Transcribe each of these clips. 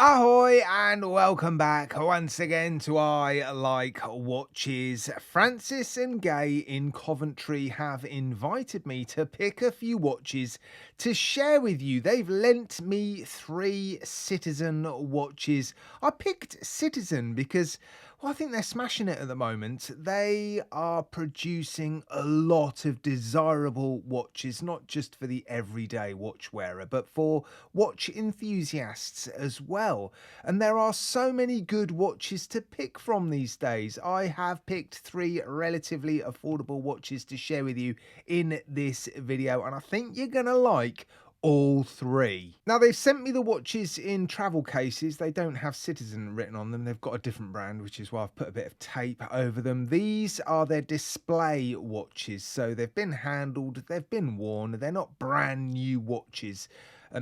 Ahoy and welcome back once again to I Like Watches. Francis and Gay in Coventry have invited me to pick a few watches to share with you. They've lent me 3 Citizen watches. I picked Citizen because I think they're smashing it at the moment. They are producing a lot of desirable watches, not just for the everyday watch wearer, but for watch enthusiasts as well. And there are so many good watches to pick from these days. I have picked 3 relatively affordable watches to share with you in this video, and I think you're going to like all 3. Now, they've sent me the watches in travel cases. They don't have Citizen written on them. They've got a different brand, which is why I've put a bit of tape over them. These are their display watches. So they've been handled, they've been worn. They're not brand new watches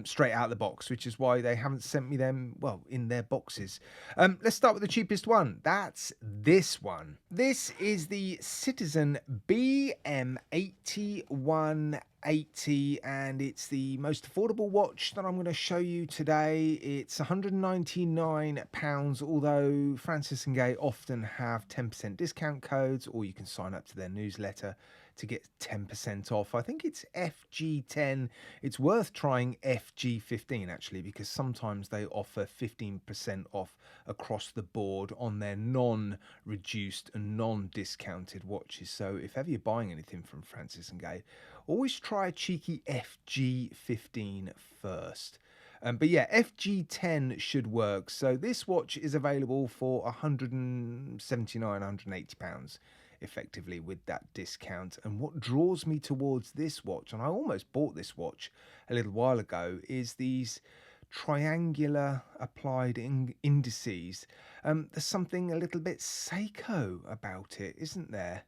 straight out of the box, which is why they haven't sent me them, well, in their boxes. Let's start with the cheapest one. That's this one. This is the Citizen BM8180, and it's the most affordable watch that I'm going to show you today. It's £199, although Francis and Gay often have 10% discount codes, or you can sign up to their newsletter to get 10% off. I think it's FG10. It's worth trying FG15 actually, because sometimes they offer 15% off across the board on their non-reduced and non-discounted watches. So if ever you're buying anything from Francis and Gay, always try a cheeky FG15 first. But yeah, FG10 should work. So this watch is available for £179, £180 effectively with that discount. And what draws me towards this watch, and I almost bought this watch a little while ago, is these triangular applied indices. There's something a little bit Seiko about it, isn't there?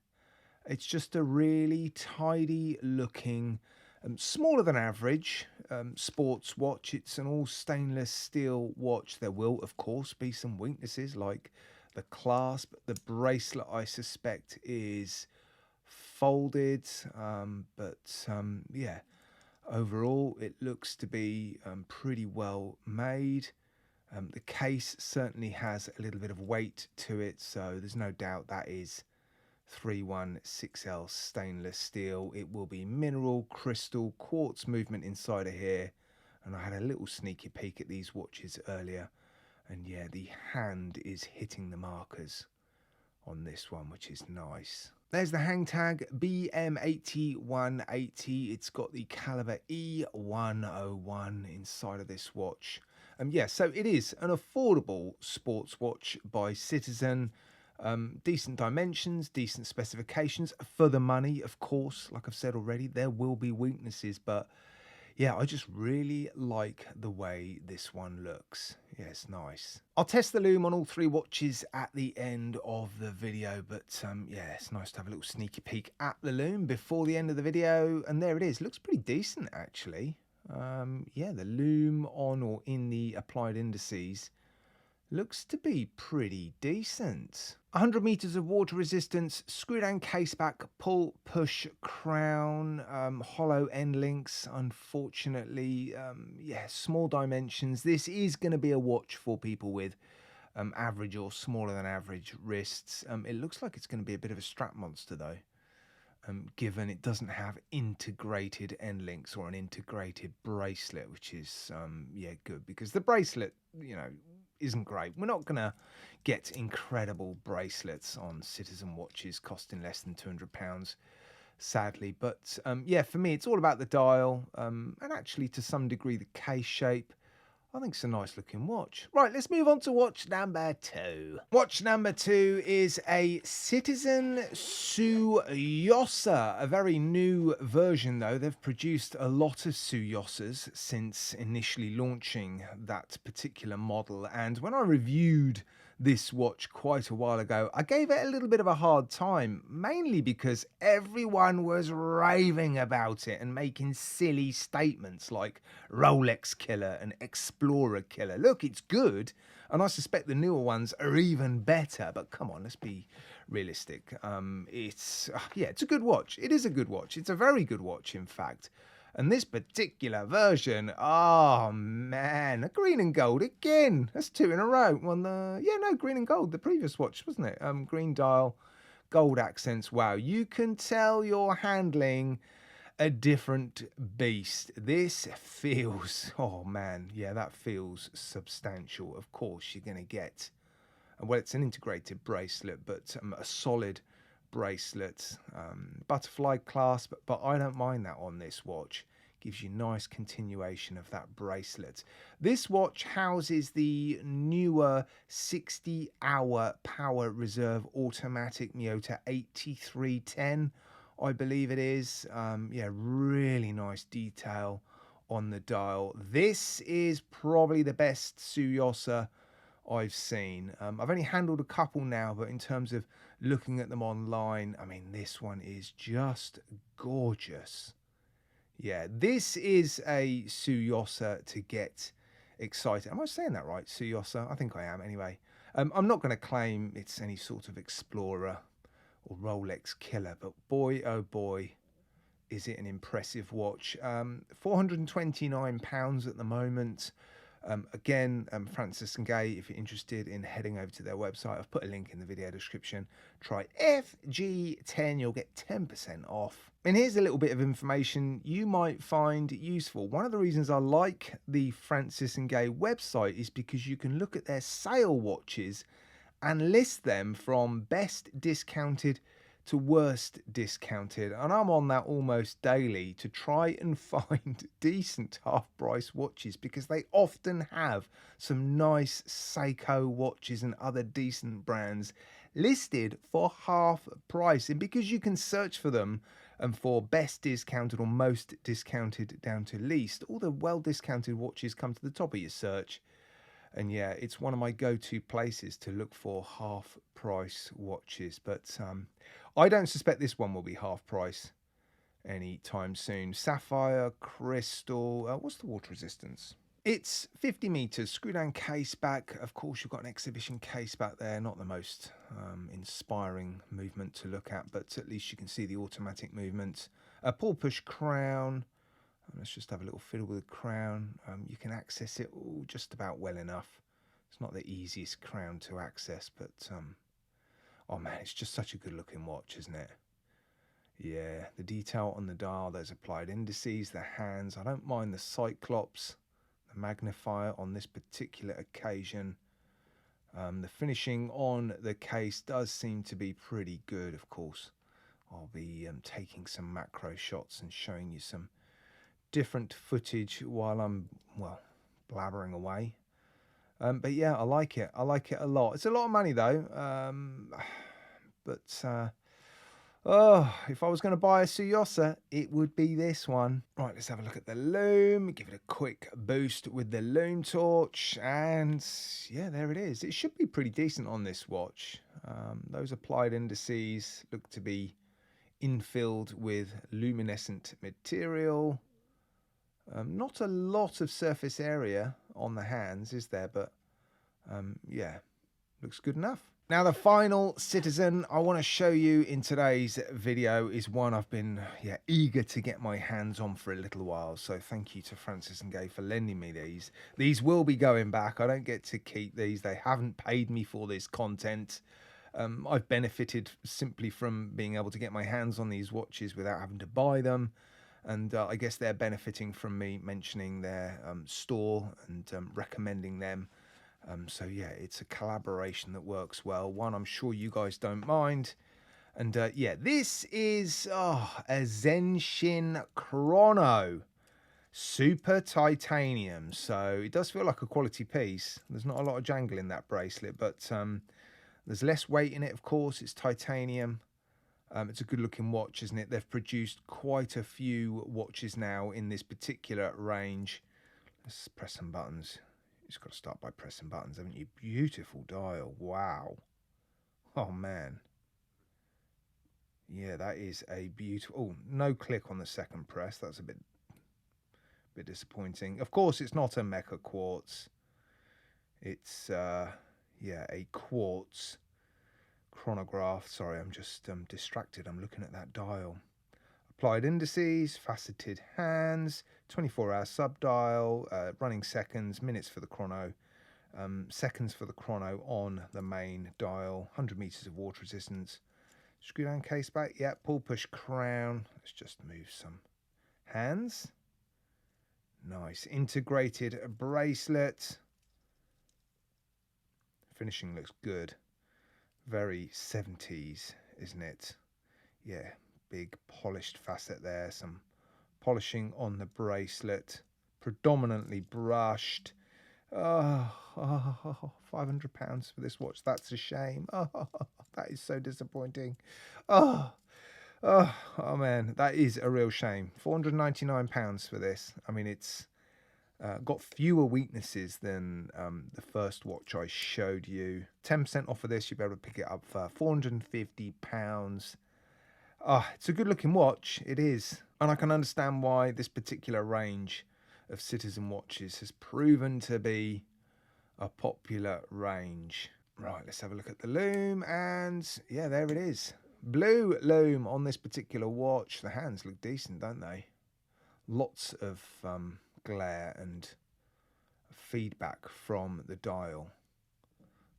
It's just a really tidy looking, smaller than average sports watch. It's an all stainless steel watch. There will, of course, be some weaknesses like the clasp. The bracelet, I suspect, is folded, yeah, overall it looks to be pretty well made. The case certainly has a little bit of weight to it, so there's no doubt that is 316L stainless steel. It will be mineral, crystal, quartz movement inside of here, and I had a little sneaky peek at these watches earlier. And yeah, the hand is hitting the markers on this one, which is nice. There's the hang tag, BM8180. It's got the caliber E101 inside of this watch. Yeah, so it is an affordable sports watch by Citizen. Decent dimensions, decent specifications for the money, of course. Like I've said already, there will be weaknesses, but yeah, I just really like the way this one looks. Yeah, it's nice. I'll test the lume on all 3 watches at the end of the video, but yeah, it's nice to have a little sneaky peek at the lume before the end of the video. And there it is. Looks pretty decent, actually. Yeah, the lume on or in the applied indices looks to be pretty decent. 100 meters of water resistance, screw down case back, pull, push, crown, hollow end links, unfortunately. Yeah, small dimensions. This is going to be a watch for people with average or smaller than average wrists. It looks like it's going to be a bit of a strap monster though, given it doesn't have integrated end links or an integrated bracelet, which is, yeah, good, because the bracelet, you know, isn't great. We're not going to get incredible bracelets on Citizen watches costing less than £200, sadly. But yeah, for me, it's all about the dial, and actually to some degree the case shape. I think it's a nice looking watch. Right, let's move on to watch number 2. Watch number 2 is a Citizen Tsuyosa, a very new version though. They've produced a lot of Tsuyosas since initially launching that particular model, and when I reviewed this watch quite a while ago, I gave it a little bit of a hard time, mainly because everyone was raving about it and making silly statements like Rolex killer and Explorer killer. Look, it's good, and I suspect the newer ones are even better, but come on, let's be realistic. Yeah, it's a good watch. It is a good watch. It's a very good watch, in fact. And this particular version, oh man, a green and gold again. That's 2 in a row. Yeah, no, green and gold, the previous watch, wasn't it? Green dial, gold accents. Wow, you can tell you're handling a different beast. This feels, oh man, yeah, that feels substantial. Of course, you're going to get, well, it's an integrated bracelet, but a solid bracelet, butterfly clasp, but I don't mind that on this watch. Gives you nice continuation of that bracelet. This watch houses the newer 60-hour power reserve automatic Miyota 8310, I believe it is. Yeah, really nice detail on the dial. This is probably the best Tsuyosa I've seen. I've only handled a couple now, but in terms of looking at them online, I mean, this one is just gorgeous. Yeah, this is a Tsuyosa to get excited. Am I saying that right? Tsuyosa? I think I am anyway. I'm not going to claim it's any sort of explorer or Rolex killer, but boy, oh boy, is it an impressive watch. £429 at the moment. Again, Francis and Gay, if you're interested in heading over to their website, I've put a link in the video description. Try FG10, you'll get 10% off. And here's a little bit of information you might find useful. One of the reasons I like the Francis and Gay website is because you can look at their sale watches and list them from best discounted to worst discounted, and I'm on that almost daily to try and find decent half price watches, because they often have some nice Seiko watches and other decent brands listed for half price. And because you can search for them and for best discounted or most discounted down to least, all the well discounted watches come to the top of your search. And yeah, it's one of my go-to places to look for half price watches. But I don't suspect this one will be half price anytime soon. Sapphire, crystal, what's the water resistance? It's 50 meters, screw down case back. Of course, you've got an exhibition case back there. Not the most inspiring movement to look at, but at least you can see the automatic movement. A pull push crown. Let's just have a little fiddle with the crown. You can access it just about well enough. It's not the easiest crown to access, but oh man, it's just such a good looking watch, isn't it? Yeah, the detail on the dial, there's applied indices, the hands. I don't mind the Cyclops, the magnifier on this particular occasion. The finishing on the case does seem to be pretty good, of course. I'll be taking some macro shots and showing you some different footage while I'm, well, blabbering away. But yeah, I like it. I like it a lot. It's a lot of money though. Oh, if I was going to buy a Tsuyosa, it would be this one. Right, let's have a look at the lume. Give it a quick boost with the lume torch. And yeah, there it is. It should be pretty decent on this watch. Those applied indices look to be infilled with luminescent material. Not a lot of surface area on the hands, is there? But yeah, looks good enough. Now, the final Citizen I want to show you in today's video is one I've been eager to get my hands on for a little while. So thank you to Francis and Gay for lending me these. These will be going back. I don't get to keep these. They haven't paid me for this content. I've benefited simply from being able to get my hands on these watches without having to buy them. And I guess they're benefiting from me mentioning their store and recommending them. So yeah, it's a collaboration that works well. One I'm sure you guys don't mind. And yeah, this is a Zenshin Chrono Super Titanium. So it does feel like a quality piece. There's not a lot of jangle in that bracelet, but there's less weight in it, of course. It's titanium. It's a good looking watch, isn't it? They've produced quite a few watches now in this particular range. Let's press some buttons. You just got to start by pressing buttons, haven't you? Beautiful dial. Wow. Oh, man. Yeah, that is a beautiful... Oh, no click on the second press. That's a bit disappointing. Of course, it's not a mecha quartz. It's, yeah, a quartz chronograph. Sorry, I'm just distracted. I'm looking at that dial. Applied indices, faceted hands, 24-hour sub-dial, running seconds, minutes for the chrono, seconds for the chrono on the main dial, 100 meters of water resistance. Screw down case back, yeah, pull push crown. Let's just move some hands. Nice, integrated bracelet. Finishing looks good. Very 70s, isn't it? Yeah, big polished facet there, some polishing on the bracelet, predominantly brushed. Oh, £500 for this watch. That's a shame. Oh, that is so disappointing. Oh, oh man, that is a real shame. £499 for this. I mean, it's got fewer weaknesses than the first watch I showed you. 10% off of this, you'll be able to pick it up for £450. It's a good looking watch, it is. And I can understand why this particular range of Citizen watches has proven to be a popular range. Right, let's have a look at the lume, and yeah, there it is. Blue lume on this particular watch. The hands look decent, don't they? Lots of glare and feedback from the dial.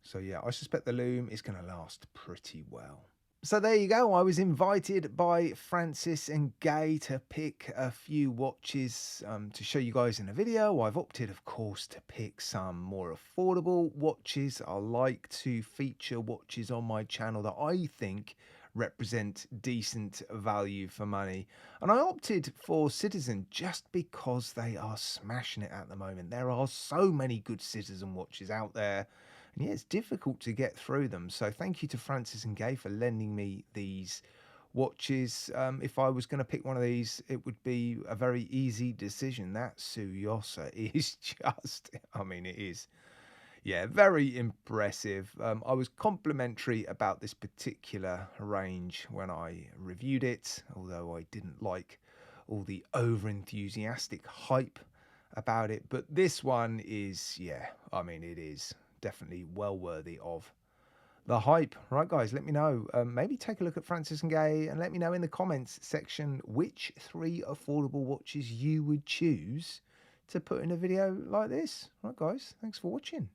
So yeah, I suspect the lume is going to last pretty well. So there you go. I was invited by Francis and Gay to pick a few watches to show you guys in a video. I've opted, of course, to pick some more affordable watches. I like to feature watches on my channel that I think represent decent value for money. And I opted for Citizen just because they are smashing it at the moment. There are so many good Citizen watches out there. And yeah, it's difficult to get through them. So thank you to Francis and Gay for lending me these watches. If I was going to pick one of these, it would be a very easy decision. That Tsuyosa is just, I mean, it is, yeah, very impressive. I was complimentary about this particular range when I reviewed it, although I didn't like all the over-enthusiastic hype about it. But this one is, yeah, I mean, it is definitely well worthy of the hype. Right, guys, let me know. Maybe take a look at Francis and Gay and let me know in the comments section which 3 affordable watches you would choose to put in a video like this. Right, guys, thanks for watching.